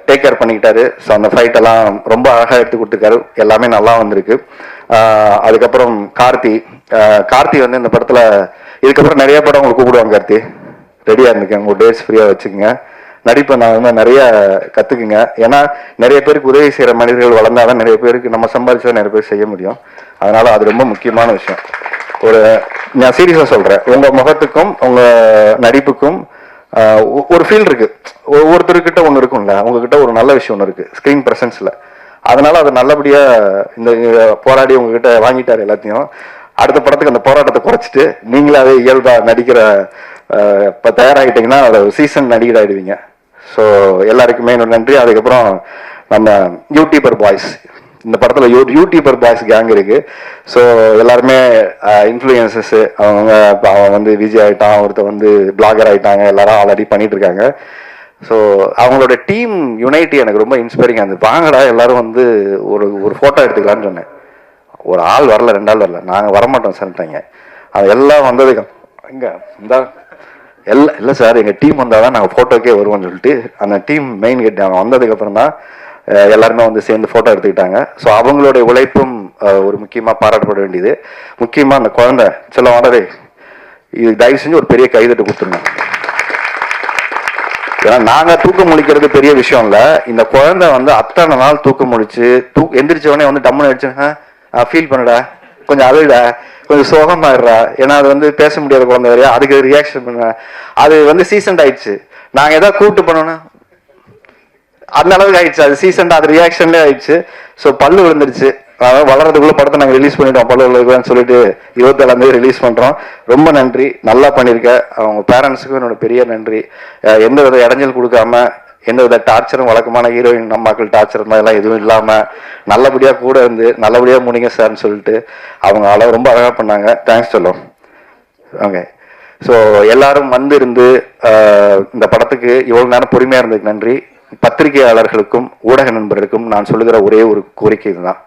டேக் கேர் பண்ணிக்கிட்டாரு. ஸோ அந்த ஃபைட்டெல்லாம் ரொம்ப அழகாக எடுத்து கொடுத்துருக்காரு. எல்லாமே நல்லா வந்திருக்கு. அதுக்கப்புறம் கார்த்தி இந்த படத்தில் இதுக்கப்புறம் நிறைய படம் உங்களுக்கு கூப்பிடுவாங்க. கார்த்தி ரெடியாக இருந்துக்கேன், உங்கள் டேட்ஸ் ஃப்ரீயாக வச்சுக்கோங்க. நடிப்பை நான் நிறைய கற்றுக்குங்க. ஏன்னா நிறைய பேருக்கு உதவி செய்கிற மனிதர்கள் வளர்ந்தாதான் நிறைய பேருக்கு நம்ம சம்பாதிச்சா நிறைய பேர் செய்ய முடியும். அதனால அது ரொம்ப முக்கியமான விஷயம். நான் சீரியஸாக சொல்கிறேன், உங்கள் முகத்துக்கும் உங்கள் நடிப்புக்கும் ஒரு ஃபீல் இருக்கு. ஒவ்வொருத்தருக்கிட்ட ஒன்று இருக்கும்ல, உங்ககிட்ட ஒரு நல்ல விஷயம் ஒன்று இருக்கு ஸ்க்ரீன் ப்ரெசன்ஸில். அதனால அது நல்லபடியாக இந்த போராடி உங்ககிட்ட வாங்கிட்டாரு எல்லாத்தையும். அடுத்த படத்துக்கு அந்த போராட்டத்தை குறைச்சிட்டு நீங்களாவே இயல்பாக நடிக்கிற இப்போ தயாராகிட்டீங்கன்னா ஒரு சீசன் நடிகர் ஆகிடுவீங்க. ஸோ எல்லாருக்குமே என்னோட நன்றி. அதுக்கப்புறம் நம்ம யூடியூபர் பாய்ஸ், இந்த படத்தில் யூடியூபர் பாய்ஸ் கேங் இருக்கு. ஸோ எல்லாருமே இன்ஃப்ளூயன்சஸ். அவன் விஜய் ஆகிட்டான், ஒருத்தர் பிளாகர் ஆகிட்டாங்க, எல்லாரும் ஆல்ரெடி பண்ணிட்டு இருக்காங்க. ஸோ அவங்களோட டீம் யுனைட்டி எனக்கு ரொம்ப இன்ஸ்பைரிங்காக இருந்தது. வாங்கடா எல்லாரும் ஒரு ஃபோட்டோ எடுத்துக்கலான்னு சொன்னேன். ஒரு ஆள் வரல, 2 ஆள் வரல. நாங்கள் வரமாட்டோம் சார்ட்டாங்க. அது எல்லாம் வந்ததுக்கு இங்கே இல்லை சார், எங்கள் டீம் வந்தால் தான் நாங்கள் ஃபோட்டோக்கே வருவோம்னு சொல்லிட்டு அந்த டீம் மெயின் கேட் அவங்க வந்ததுக்கப்புறம் தான் எல்லாருமே சேர்ந்து ஃபோட்டோ எடுத்துக்கிட்டாங்க. ஸோ அவங்களுடைய உழைப்பும் ஒரு முக்கியமாக பாராட்டப்பட வேண்டியது. முக்கியமாக அந்த குழந்தை சொல்ல வாடவே இது தயவு செஞ்சு ஒரு பெரிய கைதட்டு கொடுத்துருங்க. ஏன்னா நாங்கள் தூக்கம் முழிக்கிறது பெரிய விஷயம் இல்லை. இந்த குழந்தை அத்தனை நாள் தூக்கம் முழிச்சு எந்திரிச்சவொடனே டம்முன்னு அடிச்சு ஃபீல் பண்ணுடா, கொஞ்சம் அழுடா, கொஞ்சம் சோகமாயிடுறா. ஏன்னா அது பேச முடியாத குழந்தை வரையா, அதுக்கு ரியாக்ஷன் பண்ண அது சீசன்ட் ஆயிடுச்சு. நாங்கள் எதாவது கூப்பிட்டு பண்ணோன்னா அந்த அளவுக்கு ஆயிடுச்சு. அது சீசன்ட், அது ரியாக்ஷன்லேயே ஆயிடுச்சு. ஸோ பல்லு விழுந்துருச்சு. அதாவது வளர்றதுக்குள்ள படத்தை நாங்கள் ரிலீஸ் பண்ணிட்டோம். பல்லு விழுதுன்னு சொல்லிட்டு 27 ரிலீஸ் பண்ணுறோம். ரொம்ப நன்றி, நல்லா பண்ணியிருக்க. அவங்க பேரண்ட்ஸுக்கும் என்னோட பெரிய நன்றி. எந்த வித இடைஞ்சல் கொடுக்காம, எந்த வித டார்ச்சரும், வழக்கமான ஹீரோயின் நம்மாக்கள் டார்ச்சர் மாதிரிலாம் எதுவும் இல்லாமல் நல்லபடியாக கூட இருந்து நல்லபடியாக முடிங்க சார்ன்னு சொல்லிட்டு அவங்க ரொம்ப அழகாக பண்ணாங்க. தேங்க்ஸ் சொல்லும். ஓகே. ஸோ எல்லாரும் இருந்து இந்த படத்துக்கு இவ்வளோ நேரம் பொறுமையாக இருந்ததுக்கு நன்றி. பத்திரிகையாளர்களுக்கும் ஊடக நண்பர்களுக்கும் நான் சொல்லுகிற ஒரே ஒரு கோரிக்கை இதுதான்.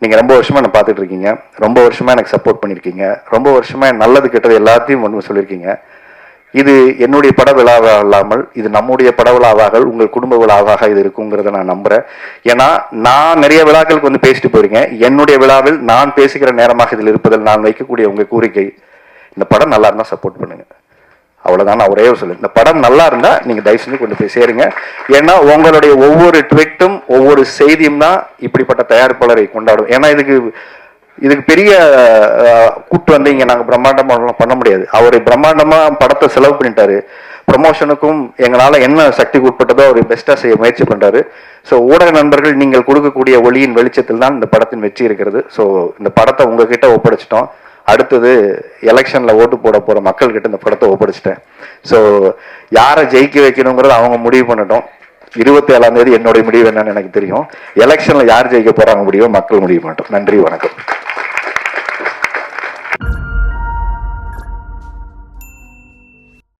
நீங்கள் ரொம்ப வருஷமாக என்னை பார்த்துட்டு இருக்கீங்க, ரொம்ப வருஷமாக எனக்கு சப்போர்ட் பண்ணியிருக்கீங்க, ரொம்ப வருஷமாக நல்லது கெட்டது எல்லாத்தையும் சொல்லியிருக்கீங்க. இது என்னுடைய பட விழாவாக இல்லாமல் இது நம்முடைய பட விழாவாக, உங்கள் குடும்ப விழாவாக இது இருக்குங்கிறத நான் நம்புறேன். ஏன்னா நான் நிறைய விழாக்களுக்கு பேசிட்டு போயிருக்கேன். என்னுடைய விழாவில் நான் பேசுகிற நேரமாக இதில் இருப்பதில் நான் வைக்கக்கூடிய உங்கள் கோரிக்கை, இந்த படம் நல்லா இருந்தால் சப்போர்ட் பண்ணுங்க. அவ்வளோதான். நான் ஒரே சொல்லு, இந்த படம் நல்லா இருந்தால் நீங்கள் தயவு செஞ்சு கொண்டு போய் சேருங்க. ஏன்னா உங்களுடைய ஒவ்வொரு ட்வீட்டும் ஒவ்வொரு செய்தியும் தான் இப்படிப்பட்ட தயாரிப்பாளரை கொண்டாடும். ஏன்னா இதுக்கு பெரிய கூட்டு இங்கே நாங்கள் பிரம்மாண்டமாக பண்ண முடியாது. அவர் பிரம்மாண்டமாக படத்தை செலவு பண்ணிட்டாரு. ப்ரமோஷனுக்கும் எங்களால் என்ன சக்திக்கு உட்பட்டதோ அவர் பெஸ்ட்டாக செய்ய முயற்சி பண்ணுறாரு. ஸோ ஊடக நண்பர்கள், நீங்கள் கொடுக்கக்கூடிய ஒளியின் வெளிச்சத்தில் தான் இந்த படத்தின் வெற்றி இருக்கிறது. ஸோ இந்த படத்தை உங்ககிட்ட ஒப்படைச்சிட்டோம். அடுத்தது எலெக்ஷனில் ஓட்டு போட போகிற மக்கள்கிட்ட இந்த படத்தை ஒப்படைச்சிட்டேன். ஸோ யாரை ஜெயிக்க வைக்கணுங்கிறத அவங்க முடிவு பண்ணட்டும். 27ஆம் தேதி என்னுடைய முடிவு என்னன்னு எனக்கு தெரியும். எலெக்ஷனில் யார் ஜெயிக்க போகிறாங்க முடியும் மக்கள் முடிவு பண்ணட்டும். நன்றி, வணக்கம்.